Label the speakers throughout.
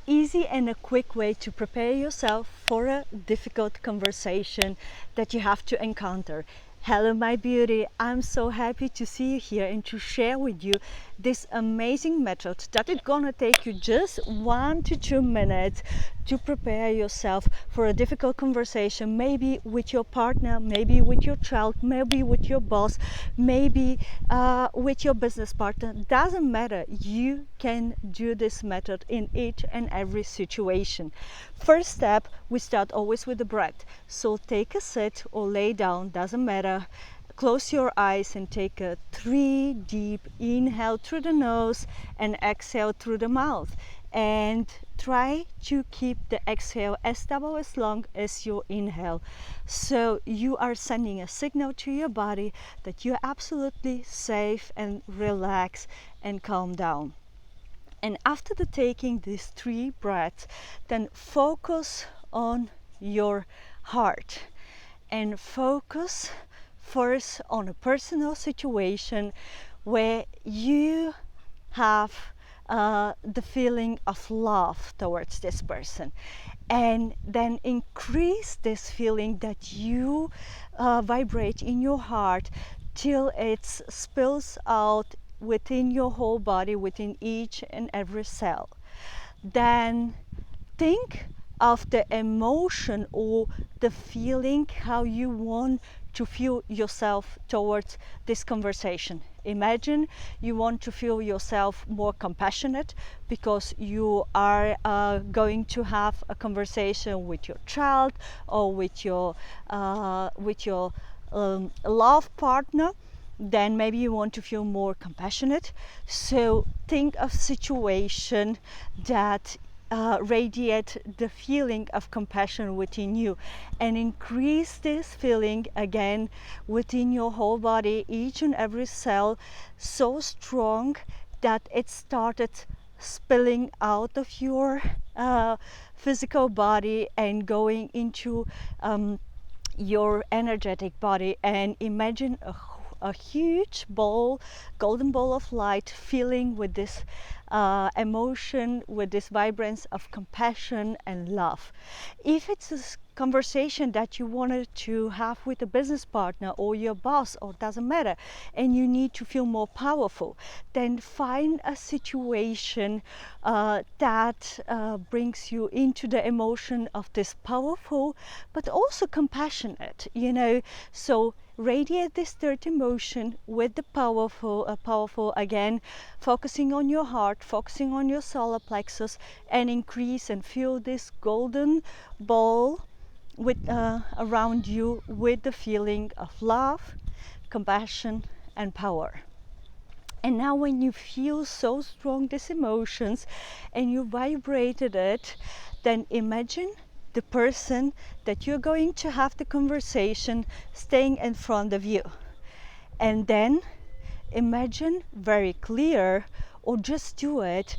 Speaker 1: easy and a quick way to prepare yourself for a difficult conversation that you have to encounter. Hello my beauty, I'm so happy to see you here and to share with you this amazing method that is gonna take you just 1 to 2 minutes to prepare yourself for a difficult conversation, maybe with your partner, maybe with your child, maybe with your boss, maybe with your business partner. Doesn't matter, you can do this method in each and every situation. First step, we start always with the breath. So take a sit or lay down, doesn't matter. Close your eyes and take a 3 deep inhale through the nose and exhale through the mouth. And try to keep the exhale as double as long as your inhale. So you are sending a signal to your body that you're absolutely safe and relaxed and calm down. And after taking these 3 breaths, then focus on your heart and focus first on a personal situation where you have the feeling of love towards this person, and then increase this feeling that you vibrate in your heart till it spills out within your whole body, within each and every cell. Then think of the emotion or the feeling, how you want to feel yourself towards this conversation. Imagine you want to feel yourself more compassionate because you are going to have a conversation with your child or with your love partner. Then maybe you want to feel more compassionate. So think of situation that radiate the feeling of compassion within you, and increase this feeling again within your whole body, each and every cell, so strong that it started spilling out of your physical body and going into your energetic body. And imagine a huge ball, golden ball of light, filling with this emotion, with this vibrance of compassion and love. If it's a conversation that you wanted to have with a business partner or your boss, or doesn't matter, and you need to feel more powerful, then find a situation that brings you into the emotion of this powerful but also compassionate, so radiate this third emotion with the powerful again, focusing on your heart, focusing on your solar plexus, and increase and feel this golden ball with around you with the feeling of love, compassion, and power. And now when you feel so strong these emotions and you vibrated it, then imagine the person that you're going to have the conversation staying in front of you. And then imagine very clear, or just do it,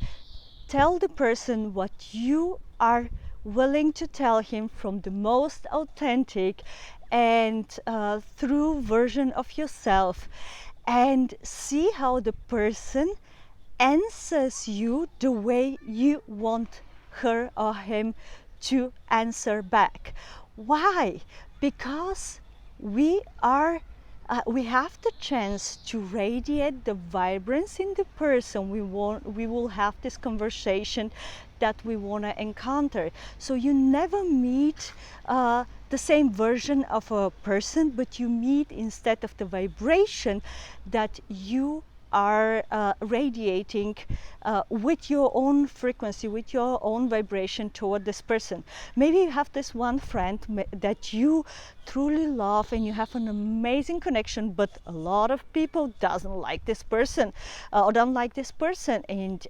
Speaker 1: tell the person what you are willing to tell him from the most authentic and true version of yourself, and see how the person answers you the way you want her or him to answer back. Why? Because we have the chance to radiate the vibrance in the person we will have this conversation that we want to encounter. So you never meet the same version of a person, but you meet, instead of the vibration that you are radiating with your own frequency, with your own vibration toward this person. Maybe you have this one friend that you truly love and you have an amazing connection, but a lot of people doesn't like this person or don't like this person, and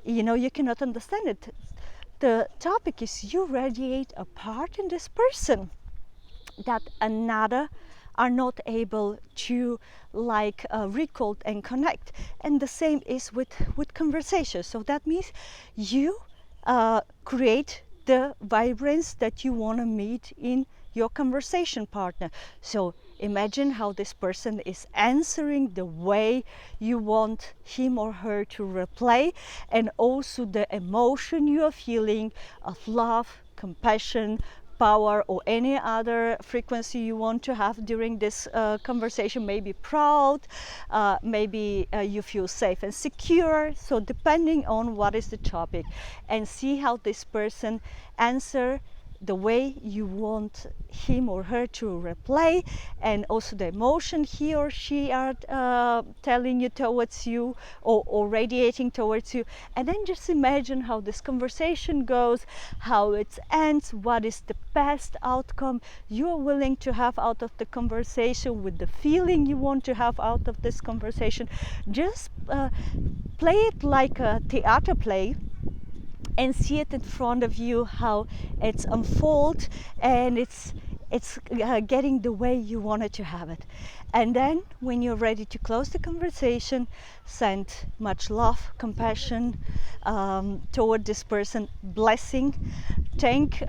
Speaker 1: you cannot understand it. The topic is you radiate a part in this person that another are not able to recall and connect. And the same is with conversations. So that means you create the vibrance that you want to meet in your conversation partner. So Imagine how this person is answering the way you want him or her to reply, and also the emotion you are feeling of love, compassion, power, or any other frequency you want to have during this conversation. Maybe proud, maybe you feel safe and secure. So depending on what is the topic, and see how this person answer the way you want him or her to reply, and also the emotion he or she are telling you towards you, or radiating towards you. And then just imagine how this conversation goes, how it ends, what is the best outcome you are willing to have out of the conversation, with the feeling you want to have out of this conversation. Just play it like a theater play, and see it in front of you, how it's unfold, and it's getting the way you wanted to have it. And then when you're ready to close the conversation, send much love, compassion toward this person, blessing, thank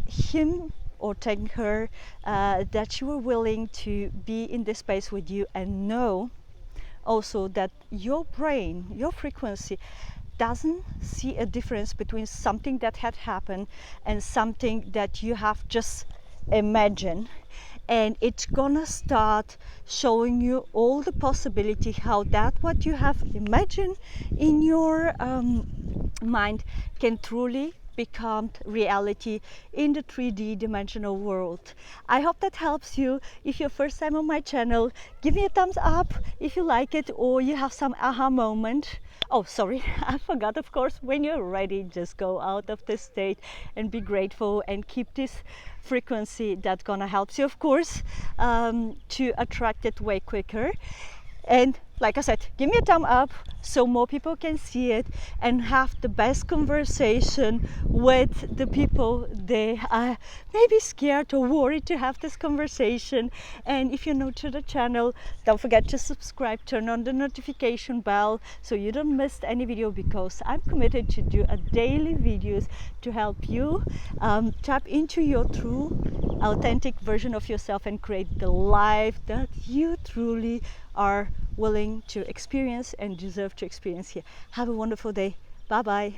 Speaker 1: him or thank her that you were willing to be in this space with you, and know also that your brain, your frequency, doesn't see a difference between something that had happened and something that you have just imagined. And it's gonna start showing you all the possibility how that what you have imagined in your mind can truly become reality in the 3D dimensional world. I hope that helps you. If you're first time on my channel, give me a thumbs up if you like it, or you have some aha moment. Oh, sorry, I forgot, of course, when you're ready, just go out of this state and be grateful, and keep this frequency that's gonna help you, of course, to attract it way quicker. And like I said, give me a thumb up so more people can see it, and have the best conversation with the people they are maybe scared or worried to have this conversation. And if you're new to the channel, don't forget to subscribe, turn on the notification bell so you don't miss any video, because I'm committed to do a daily videos to help you tap into your true authentic version of yourself and create the life that you truly are willing to experience and deserve to experience here. Have a wonderful day. Bye bye.